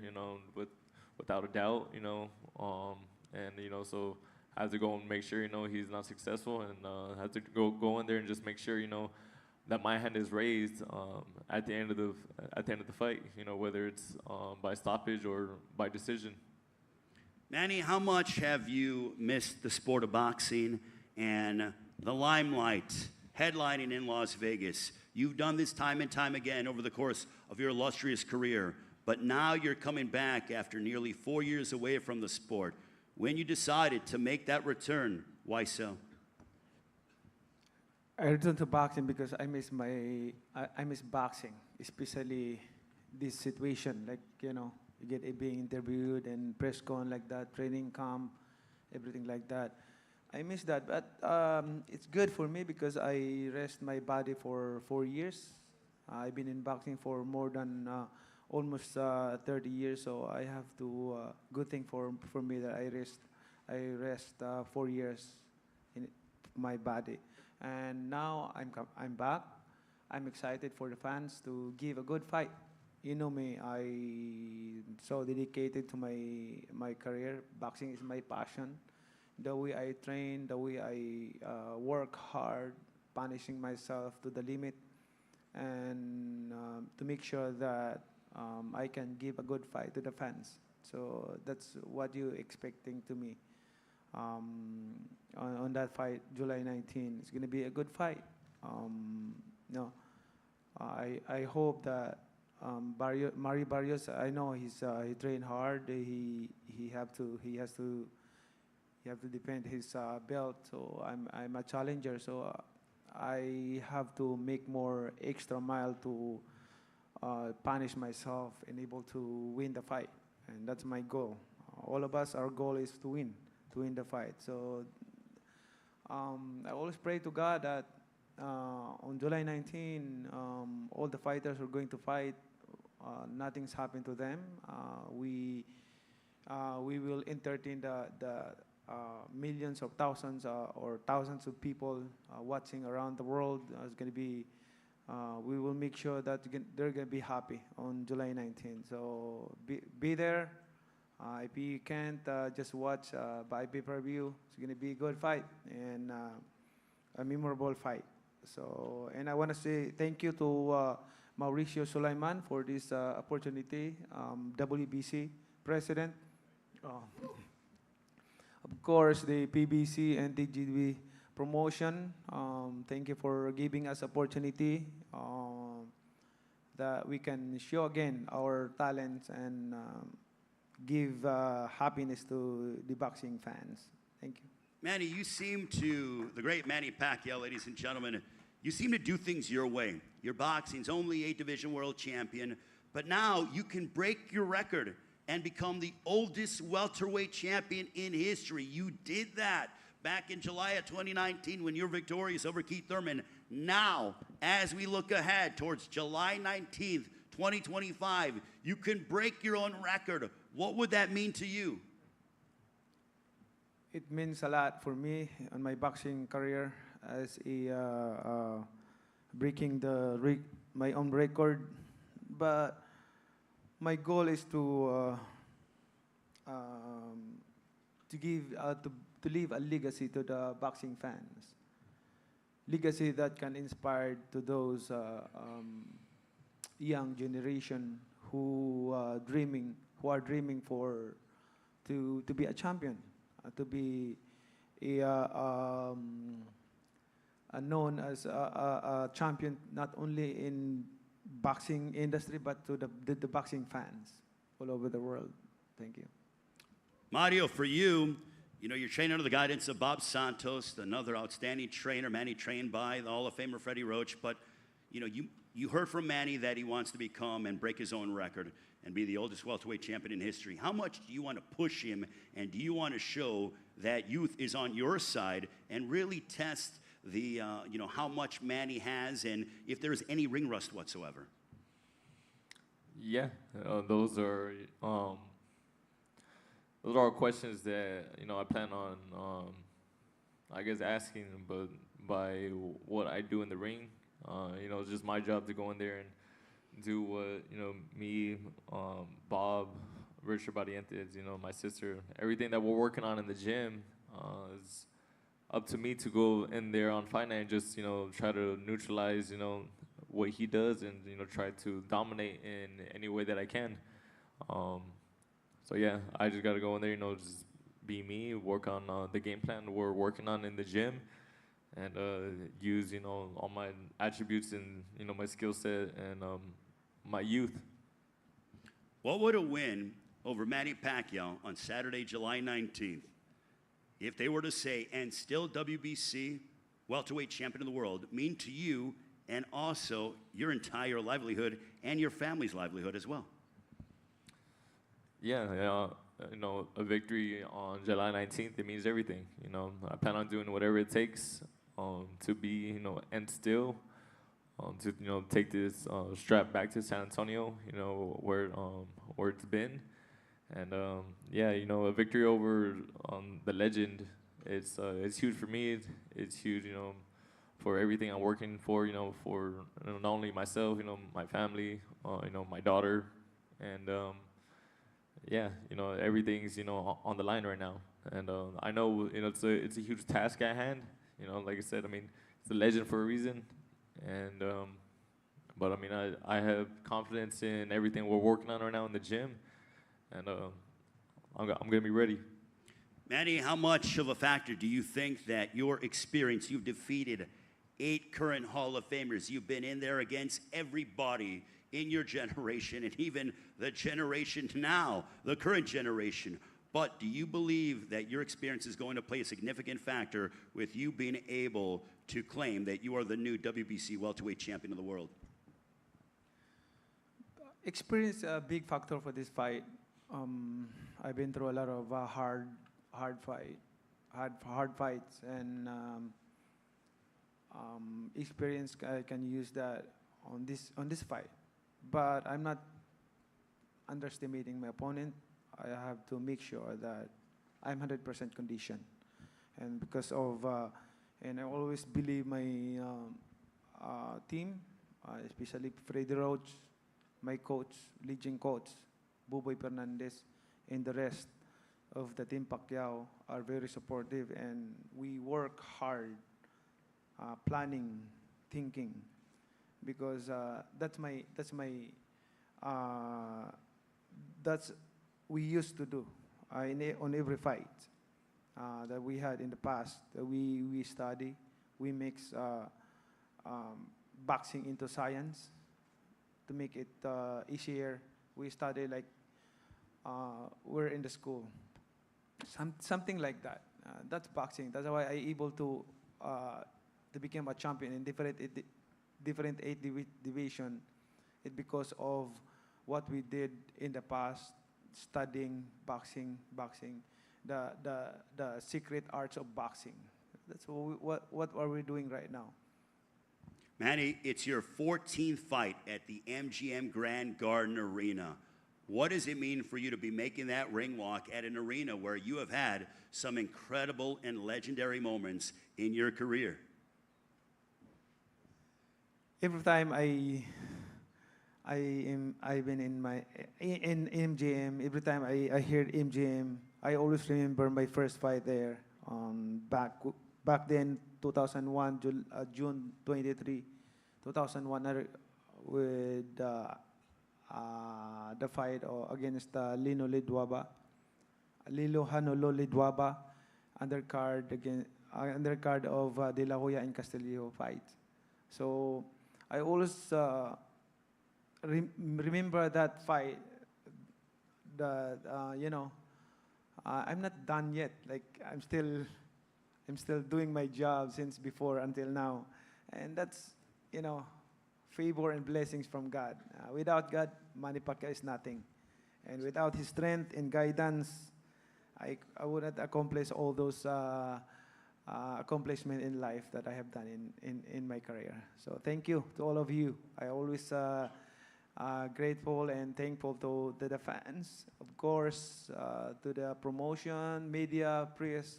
Without a doubt. So I have to go and make sure he's not successful, and have to go in there and just make sure that my hand is raised at the end of the fight. Whether it's by stoppage or by decision. Manny, how much have you missed the sport of boxing and the limelight, headlining in Las Vegas? You've done this time and time again over the course of your illustrious career, but now you're coming back after nearly 4 years away from the sport. When you decided to make that return, why so? I returned to boxing because I miss boxing, especially this situation, like, you get being interviewed and press con like that, training camp, everything like that. I miss that, but it's good for me because I rest my body for 4 years. I've been in boxing for more than almost 30 years, so I have to, good thing for me that I rest 4 years in my body. And now I'm back. I'm excited for the fans to give a good fight. You know me, I'm so dedicated to my career. Boxing is my passion. The way I train, the way I work hard, punishing myself to the limit, and to make sure that I can give a good fight to the fans. So that's what you're expecting to me. On that fight, July 19, it's going to be a good fight. I hope that Barrios, I know he trained hard. He has to defend his belt. So I'm a challenger. So I have to make more extra mile to punish myself and able to win the fight. And that's my goal. All of us, our goal is to win the fight. So I always pray to God that on July 19, all the fighters are going to fight. Nothing's happened to them. We will entertain the millions of thousands or thousands of people watching around the world. It's going to be. We will make sure that they're going to be happy on July 19. So be there. If you can't, just watch by pay-per-view. It's going to be a good fight and a memorable fight. So, and I want to say thank you to Mauricio Sulaiman for this opportunity, WBC president. Of course, the PBC and TGB promotion. Thank you for giving us opportunity that we can show again our talents and give happiness to the boxing fans. Thank you. Manny, you seem to, the great Manny Pacquiao, ladies and gentlemen, you seem to do things your way. Your boxing's only 8-division world champion, but now you can break your record and become the oldest welterweight champion in history. You did that back in July of 2019 when you were victorious over Keith Thurman. Now, as we look ahead towards July 19th, 2025, you can break your own record. What would that mean to you? It means a lot for me on my boxing career as breaking my own record. But my goal is to leave a legacy to the boxing fans. Legacy that can inspire to those young generation who are dreaming to be a champion, to be known as a champion not only in boxing industry but to the boxing fans all over the world. Thank you. Mario, for you, you know, you're trained under the guidance of Bob Santos, another outstanding trainer. Manny trained by the Hall of Famer Freddie Roach. But, you know, you heard from Manny that he wants to become and break his own record and be the oldest welterweight champion in history. How much do you want to push him, and do you want to show that youth is on your side and really test the, you know, how much Manny has and if there's any ring rust whatsoever? Yeah, those are questions that, you know, I plan on, I guess, asking. But by what I do in the ring, you know, it's just my job to go in there and do what, you know, me, Bob, Richard Barrios, you know, my sister, everything that we're working on in the gym is up to me to go in there on fight night and just, you know, try to neutralize, you know, what he does and, you know, try to dominate in any way that I can. So yeah, I just got to go in there, you know, just be me, work on the game plan we're working on in the gym, and use, you know, all my attributes and, you know, my skill set and my youth. What would a win over Manny Pacquiao on Saturday, July 19th, if they were to say, and still WBC welterweight champion of the world, mean to you and also your entire livelihood and your family's livelihood as well? Yeah, you know, a victory on July 19th, it means everything. You know, I plan on doing whatever it takes to be, you know, and still to, you know, take this strap back to San Antonio, you know, where it's been. And yeah, you know, a victory over the legend, it's huge for me. It's huge, you know, for everything I'm working for, you know, for, you know, not only myself, you know, my family, you know, my daughter, and yeah, you know, everything's, you know, on the line right now. And I know, you know, it's a huge task at hand. You know, like I said, I mean, it's a legend for a reason. And but I mean, I have confidence in everything we're working on right now in the gym, and I'm gonna be ready. Manny, how much of a factor do you think that your experience, you've defeated 8 current Hall of Famers, you've been in there against everybody in your generation and even the generation now, the current generation. But do you believe that your experience is going to play a significant factor with you being able to claim that you are the new WBC welterweight champion of the world? Experience a big factor for this fight. I've been through a lot of hard fights, and experience I can use that on this fight. But I'm not underestimating my opponent. I have to make sure that I'm 100% conditioned, and because of and I always believe my team, especially Freddie Roach, my coach, Legion coach, Buboy Fernandez, and the rest of the team Pacquiao are very supportive, and we work hard, planning, thinking, because that's we used to do on every fight that we had in the past. We study, we mix boxing into science to make it easier. We study like we're in the school, something like that. That's boxing. That's why I able to become a champion in different 8 division. It's because of what we did in the past, studying boxing, the secret arts of boxing. That's what are we doing right now. Manny, it's your 14th fight at the MGM Grand Garden Arena. What does it mean for you to be making that ring walk at an arena where you have had some incredible and legendary moments in your career? Every time I've been in MGM. Every time I hear MGM, I always remember my first fight there. Back then, 2001, June 23, 2001, with the fight against Lino Hanolo Lidwaba, undercard of De La Hoya and Castillo fight. So I always remember that fight. That I'm not done yet. Like I'm still doing my job since before until now, and that's favor and blessings from God. Without God, Manny Pacquiao is nothing, and without His strength and guidance, I wouldn't accomplish all those accomplishments in life that I have done in my career. So thank you to all of you. I always grateful and thankful to the fans, of course, to the promotion, media, press,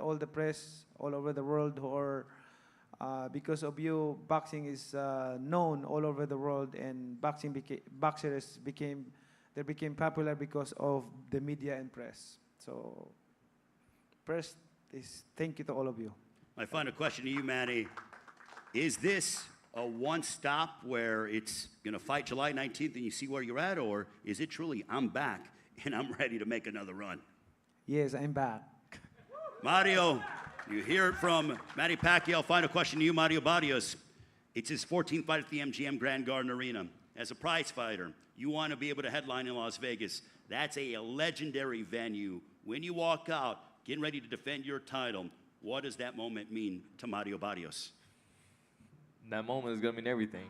all the press all over the world who are, because of you, boxing is known all over the world, and boxers became popular because of the media and press. So, first is thank you to all of you. My final question to you, Manny, is this a one-stop where it's going to fight July 19th and you see where you're at, or is it truly, I'm back and I'm ready to make another run? Yes, I'm back. Mario, you hear it from Manny Pacquiao. Final question to you, Mario Barrios. It's his 14th fight at the MGM Grand Garden Arena. As a prize fighter, you want to be able to headline in Las Vegas. That's a legendary venue. When you walk out, getting ready to defend your title, what does that moment mean to Mario Barrios? That moment is gonna mean everything.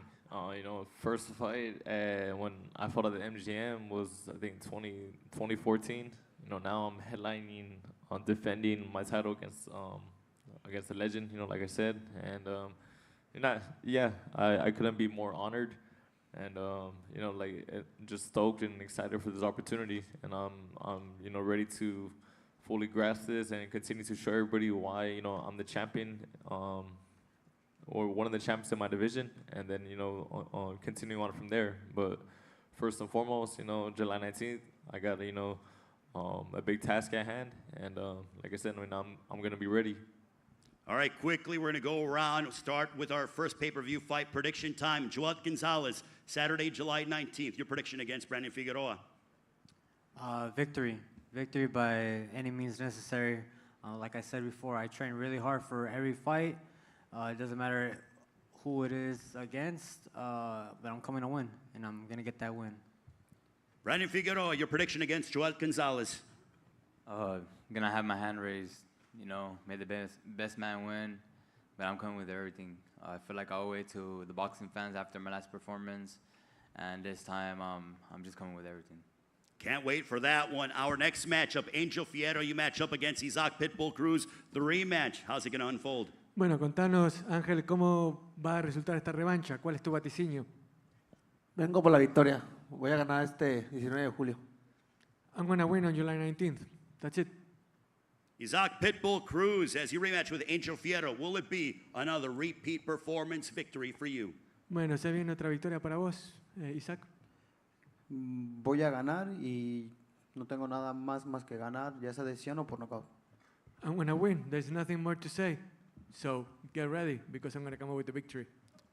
First fight when I fought at the MGM was, I think, 2014. Now I'm headlining, defending my title against the legend. Like I said, and I couldn't be more honored, and just stoked and excited for this opportunity, and I'm ready to fully grasp this and continue to show everybody why I'm the champion. Or one of the champions in my division, and then continuing on from there. But first and foremost, July 19th, I got a big task at hand, and like I said, I'm gonna be ready. All right, quickly, we're gonna go around. Start with our first pay-per-view fight prediction time. Joet Gonzalez, Saturday, July 19th. Your prediction against Brandon Figueroa? Victory by any means necessary. Like I said before, I train really hard for every fight. It doesn't matter who it is against, but I'm coming to win, and I'm going to get that win. Brandon Figueroa, your prediction against Joet Gonzalez? Going to have my hand raised. May the best man win, but I'm coming with everything. I feel like I owe it to the boxing fans after my last performance, and this time I'm just coming with everything. Can't wait for that one. Our next matchup, Angel Fierro, you match up against Isaac Pitbull Cruz, the rematch. How's it going to unfold? Bueno, contanos, Ángel, ¿cómo va a resultar esta revancha? ¿Cuál es tu vaticinio? Vengo por la victoria. Voy a ganar este 19 de julio. I'm going to win on July 19th. That's it. Isaac Pitbull Cruz, as you rematch with Angel Fierro, will it be another repeat performance victory for you? Bueno, ¿se viene otra victoria para vos, Isaac? Voy a ganar y no tengo nada más que ganar, ya sea decisión o por nocaut. I'm going to win. There's nothing more to say. So get ready, because I'm going to come up with the victory.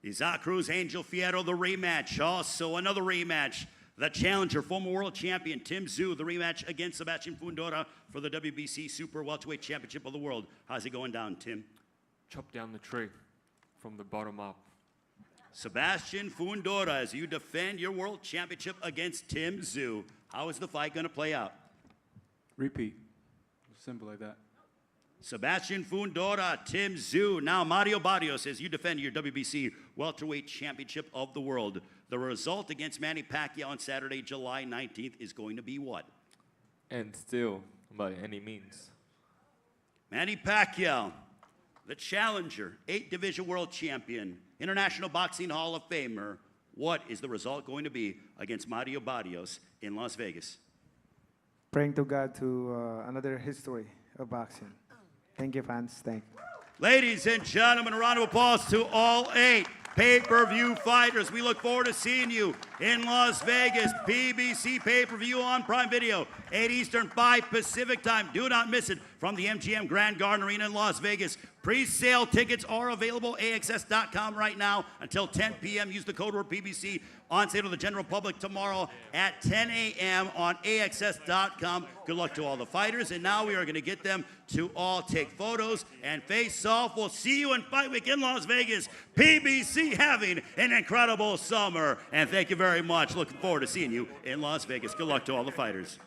Isaac Cruz, Angel Fierro, the rematch. Also another rematch. The challenger, former world champion Tim Tszyu, the rematch against Sebastian Fundora for the WBC Super Welterweight Championship of the World. How's it going down, Tim? Chop down the tree from the bottom up. Sebastian Fundora, as you defend your world championship against Tim Tszyu. How is the fight going to play out? Repeat. Simple like that. Sebastian Fundora, Tim Tszyu. Now Mario Barrios, as you defend your WBC Welterweight Championship of the World. The result against Manny Pacquiao on Saturday, July 19th is going to be what? And still, by any means. Manny Pacquiao, the challenger, 8-division world champion, International Boxing Hall of Famer. What is the result going to be against Mario Barrios in Las Vegas? Praying to God to another history of boxing. Thank you, fans. Thank you. Ladies and gentlemen, a round of applause to all 8 pay-per-view fighters. We look forward to seeing you in Las Vegas. PBC Pay-Per-View on Prime Video, 8 Eastern, 5 Pacific time. Do not miss it from the MGM Grand Garden Arena in Las Vegas. Pre-sale tickets are available, AXS.com right now until 10 p.m. Use the code word PBC on sale to the general public tomorrow at 10 a.m. on AXS.com. Good luck to all the fighters. And now we are going to get them to all take photos and face off. We'll see you in Fight Week in Las Vegas. PBC having an incredible summer. And thank you very much. Looking forward to seeing you in Las Vegas. Good luck to all the fighters.